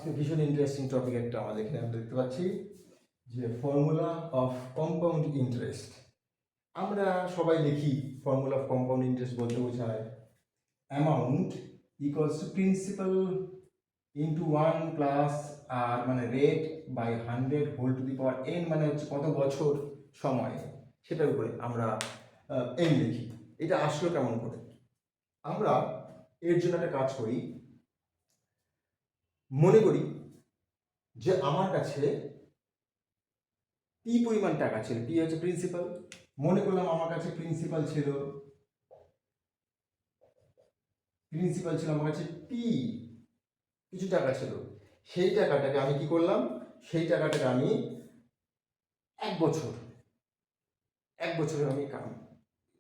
আজকে ভীষণ interesting topic একটা আমাদের এখানে আমরা দেখতে পাচ্ছি যে ফর্মুলা অফ কম্পাউন্ড ইন্টারেস্ট। আমরা সবাই লিখি ফর্মুলা অফ কম্পাউন্ড ইন্টারেস্ট বলতে বোঝায় amount equals to principal into 1 plus আর মানে rate by 100 whole to the power n, মানে হচ্ছে কত বছর সময়, সেটার উপরে আমরা n লিখি। এটা আসলো কেমন করে? আমরা এর জন্য একটা কাজ করি। মনে করি যে আমার কাছে পি পরিমাণ টাকা ছিল, পি হচ্ছে প্রিন্সিপাল। মনে করলাম আমার কাছে প্রিন্সিপাল ছিল আমার কাছে পি কিছু টাকা ছিল। সেই টাকাটাকে আমি কি করলাম, সেই টাকাটাকে আমি এক বছর আমি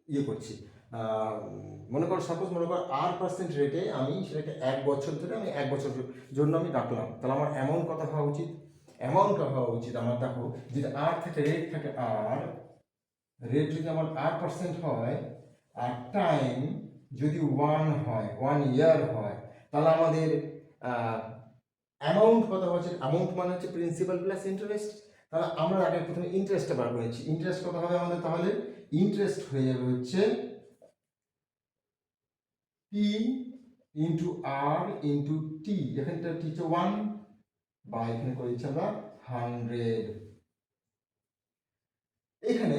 ইয়ে করছি। মনে করো সাপোজ মনে করো R% রেটে আমি সেটাকে 1 বছর ধরে আমি 1 বছর জন্য আমি রাখলাম। তাহলে আমার অ্যামাউন্ট কত হওয়া উচিত? অ্যামাউন্ট হওয়া উচিত আমার, দেখো যদি R থাকে, রেট থাকে R, রেট যদি আমার R% হয় আর টাইম যদি 1 হয়, 1 ইয়ার হয়, তাহলে আমাদের অ্যামাউন্ট কত হচ্ছে? অ্যামাউন্ট মানে হচ্ছে প্রিন্সিপাল প্লাস ইন্টারেস্ট। তাহলে আমরা আগে প্রথমে ইন্টারেস্টটা বার করেছি। ইন্টারেস্ট কত হবে আমাদের? তাহলে ইন্টারেস্ট হয়ে যাবে হচ্ছে পি ইন্টু আর ইন্টু টি, এখানটা টি হচ্ছে 1 বা এখানে করে দিচ্ছি আমরা 100। এখানে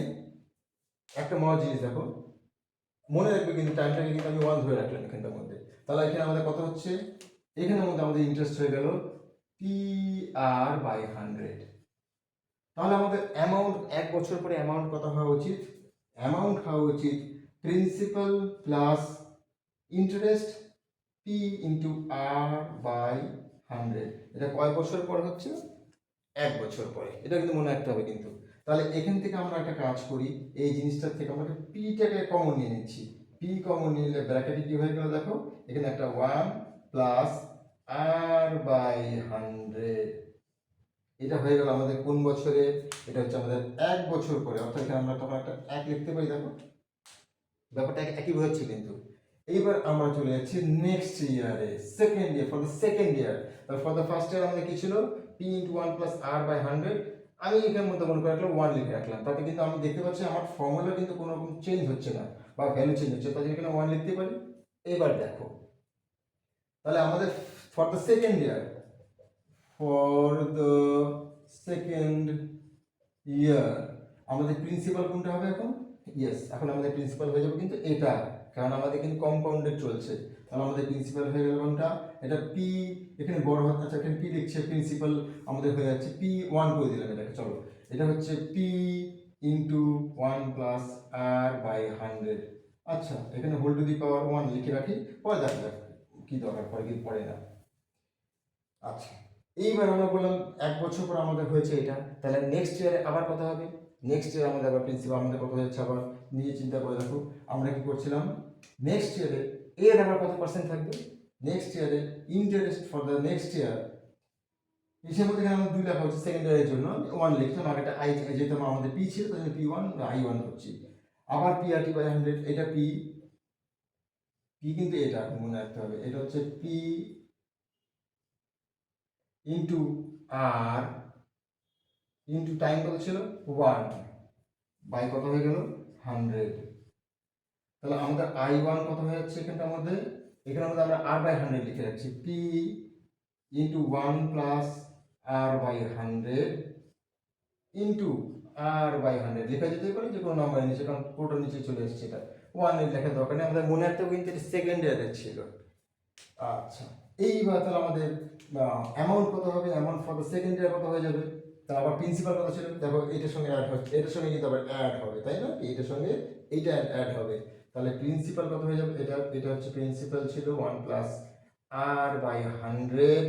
একটা মজার জিনিস দেখো, মনে রাখবে কিন্তু টাইমটাকে কিন্তু আমি 1 ধরে রাখলাম এখানটার মধ্যে। তাহলে এখানে আমাদের কত হচ্ছে? এখানের মধ্যে আমাদের ইন্টারেস্ট হয়ে গেল পি আর বাই 100। তাহলে আমাদের অ্যামাউন্ট 1 বছর পরে অ্যামাউন্ট কত হওয়া উচিত? অ্যামাউন্ট হওয়া উচিত principal plus interest P into R by 100। এটা কয় বছর পর হচ্ছে? 1 বছর পরে। এটা কিন্তু মনে রাখতে হবে কিন্তু। তাহলে এখান থেকে আমরা একটা কাজ করি, এই জিনিসটার থেকে আমরা পিটাকে কমন নিয়ে নিচ্ছি। পি কমন নিলে ব্র্যাকেটে কি হয়ে গেল দেখো, এখানে একটা 1 প্লাস আর বাই 100। এটা হয়ে গেল আমাদের কোন বছরে? এটা হচ্ছে আমাদের 1 বছর পরে, অর্থাৎ এখানে আমরা তখন একটা 1 লিখতে পারি। দেখো ব্যাপারটা একই হচ্ছে কিন্তু। এইবার আমরা চলে যাচ্ছি নেক্সট ইয়ারে, second year, for the second year. তাহলে ফর দ্য ফার্স্ট ইয়ার আমাদের কি ছিল? P into 1 plus R by 100। আমি এখানের মধ্যে মনে করে রাখলাম 1 লিখে রাখলাম। তাতে কিন্তু আমি দেখতে পাচ্ছি আমার ফর্মুলা কিন্তু কোনো রকম চেঞ্জ হচ্ছে না বা ভ্যালু চেঞ্জ হচ্ছে, তাহলে এখানে 1 লিখতে পারি। এবার দেখো তাহলে আমাদের ফর দ্য সেকেন্ড ইয়ার, আমাদের প্রিন্সিপাল কোনটা হবে এখন? ইয়েস, এখন আমাদের প্রিন্সিপাল হয়ে যাবে কিন্তু এটা, কারণ আমাদের কিন্তু কম্পাউন্ডেড চলছে। তাহলে আমাদের প্রিন্সিপাল হয়ে গেল কোনটা? এটা পি, এখানে বড় হাত, আচ্ছা এখানে পি লিখছে, প্রিন্সিপাল আমাদের হয়ে যাচ্ছে পি 1 করে দিলাম এটাকে। চলো এটা হচ্ছে P into 1 plus R by 100। আচ্ছা এখানে হোল টু দি পাওয়ার 1 লিখে রাখি, পরে দেখা যাক কি দরকার পড়ে কি পড়ে না। আচ্ছা এইবার আমরা বললাম 1 বছর পর আমাদের হয়েছে এটা, তাহলে নেক্সট ইয়ারে আবার কত হবে? নেক্সট ইয়ার আমাদের আবার প্রিন্সিপাল আমাদের কত হচ্ছে আবার নিয়ে চিন্তা করে দেখো। আমরা কি করছিলাম, নেক্সট ইয়ারে এর আবার কত পার্সেন্ট থাকবে? নেক্সট ইয়ারে interest for the next year, হিসেবে মধ্যে এখানে আমার 2 লেখা হচ্ছে, সেকেন্ড ইয়ারের জন্য 1 লিখতাম, আগেটা আই যেহেতু আমাদের পি ছিল তাহলে পি 1 I1 করছি। আবার পি আর টি বাই 100, এটা পি কিন্তু এটা মনে রাখতে হবে, এটা হচ্ছে পি ইন্টু আর ইন্টু টাইম কত ছিল? 1 বাই কত হয়ে গেল? 100। তাহলে আমাদের I1 কত হয়ে যাচ্ছে এখানটার মধ্যে? এখানের মধ্যে আমরা আর বাই 100 লিখে রাখছি, P into 1 plus R by 100 into R by 100 লেখা যেতে পারে যে কোনো নাম্বারের নিচে, কারণ পুরোটা নিচে চলে এসেছে। এটা 1 এর লেখার দরকার নেই, আমাদের মনে রাখতেও কিন্তু এটা সেকেন্ড ইয়ারের ছিল। আচ্ছা এইবার তাহলে আমাদের অ্যামাউন্ট কত হবে? Amount for the second year কত হয়ে যাবে? তাহলে আবার প্রিন্সিপাল কত ছিল? দেখো এটার সঙ্গে অ্যাড হচ্ছে, এটার সঙ্গে কিন্তু আবার অ্যাড হবে, তাই না? এটার সঙ্গে এইটা অ্যাড হবে, তাহলে প্রিন্সিপাল কত হয়ে যাবে? এটা হচ্ছে প্রিন্সিপাল ছিল 1 plus R by 100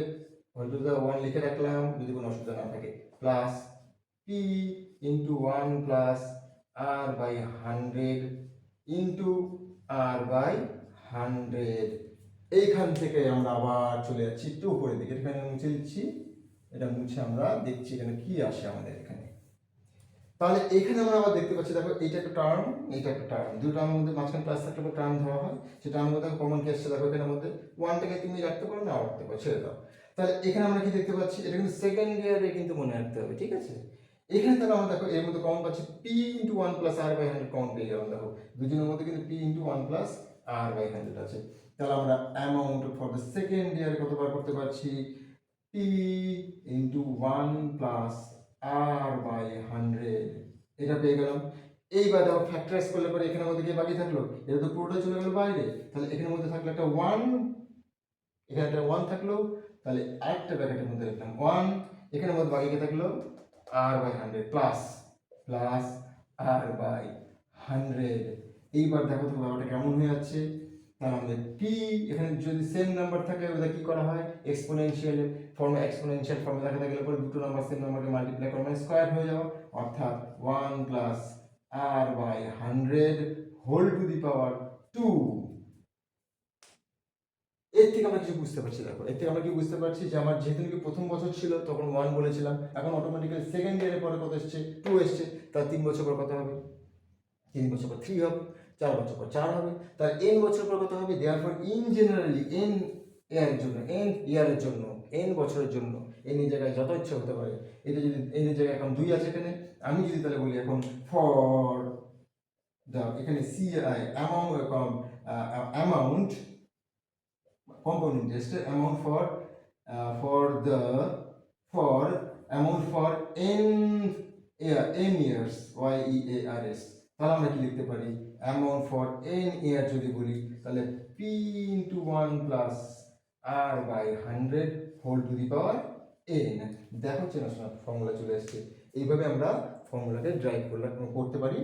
whole to the 1 লিখে রাখলাম যদি কোনো অসুবিধা না থাকে, plus P into 1 plus R by 100 into R by 100। এইখান থেকে আমরা আবার চলে যাচ্ছি একটু উপরের দিকে, এখানে মুছে দিচ্ছি, এটা মুছে আমরা দেখছি এখানে কি আসে আমাদের এখানে। তাহলে এখানে আমরা আবার দেখতে পাচ্ছি, দেখো এইটা একটা টার্ম, এইটা একটা টার্ম, দুটো টার্মের মধ্যে মাঝখানে প্লাস থাকলে টার্ম ধরা হয়, সেই টার্মের মধ্যে কমন কি আসছে দেখো, এখানের মধ্যে 1টাকে তুমি রাখতে পারো না রাখতে পারো, ছেড়ে দাও। তাহলে এখানে আমরা কি দেখতে পাচ্ছি, এটা কিন্তু সেকেন্ড ইয়ারে কিন্তু মনে রাখতে হবে, ঠিক আছে। এখানে তাহলে আমরা দেখো এর মধ্যে কমন পাচ্ছি p into 1 plus r by 100 common পেয়ে গেলাম। দেখো দুজনের মধ্যে কিন্তু p into 1 plus r by 100 আছে। তাহলে আমরা amount for the second year কত বার করতে পারছি, p into 1 plus r by 100, এটা পেয়ে গেলাম। এইবার দেখো ফ্যাক্টরাইজ করলে পরে এখানের মধ্যে কি বাকি থাকলো, এটা তো পুরোটাই চলে গেল বাইরে, তাহলে এখানের মধ্যে থাকলো একটা 1, এখানে একটা 1 থাকলো, তাহলে আরেকটা ব্র্যাকেটের মধ্যে রাখলাম 1, এখানের মধ্যে বাকি কি থাকলো r by 100 plus plus r by 100। এইবার দেখো তো ব্যাপারটা কেমন হয়ে যাচ্ছে, তাহলে আমাদের p এখানে যদি সেম নাম্বার থাকে ওটা কি করা হয়, এক্সপোনেনশিয়াল ফর্মে দেখাতে গেলে পরে দুটো নাম্বার সেম নাম্বারকে মাল্টিপ্লাই করে মানে স্কয়ার হয়ে যাওয়া, অর্থাৎ 1 plus r by 100 whole to the power 2। এর থেকে আমরা কিছু বুঝতে পারছি, দেখো এর থেকে আমরা কি বুঝতে পারছি যে আমার যেহেতু প্রথম বছর ছিল তখন 1 বলেছিলাম, এখন অটোমেটিক্যালি সেকেন্ড ইয়ারের পরে কত এসছে 2 এসছে, তার 3 বছর পর কত হবে, 3 বছর পর 3 হবে, 4 বছর পর 4 হবে, তার n বছর পর কত হবে। দেয়ারফর ইন জেনারেলি n ইয়ারের জন্য n বছরের জন্য n এর জায়গায় যত ইচ্ছা হতে পারে, এটা যদি n এর জায়গায় এখন 2 আছে এখানে, আমি যদি তাহলে বলি এখন ফর দ্য এখানে ci amount compound interest amount for n years years, তাহলে আমরা কি লিখতে পারি, অ্যামাউন্ট ফর n ইয়ার যদি বলি তাহলে p into 1 plus r by 100 whole to the power n। দেখো চেনা শোনা ফর্মুলা চলে আসছে। এইভাবে আমরা ফর্মুলাকে ড্রাইভ করতে পারি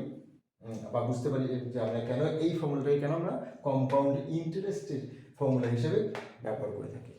বা বুঝতে পারি যে আমরা কেন এই ফর্মুলাটাকে কেন আমরা কম্পাউন্ড ইন্টারেস্টের ফর্মুলা হিসেবে ব্যবহার করে থাকি।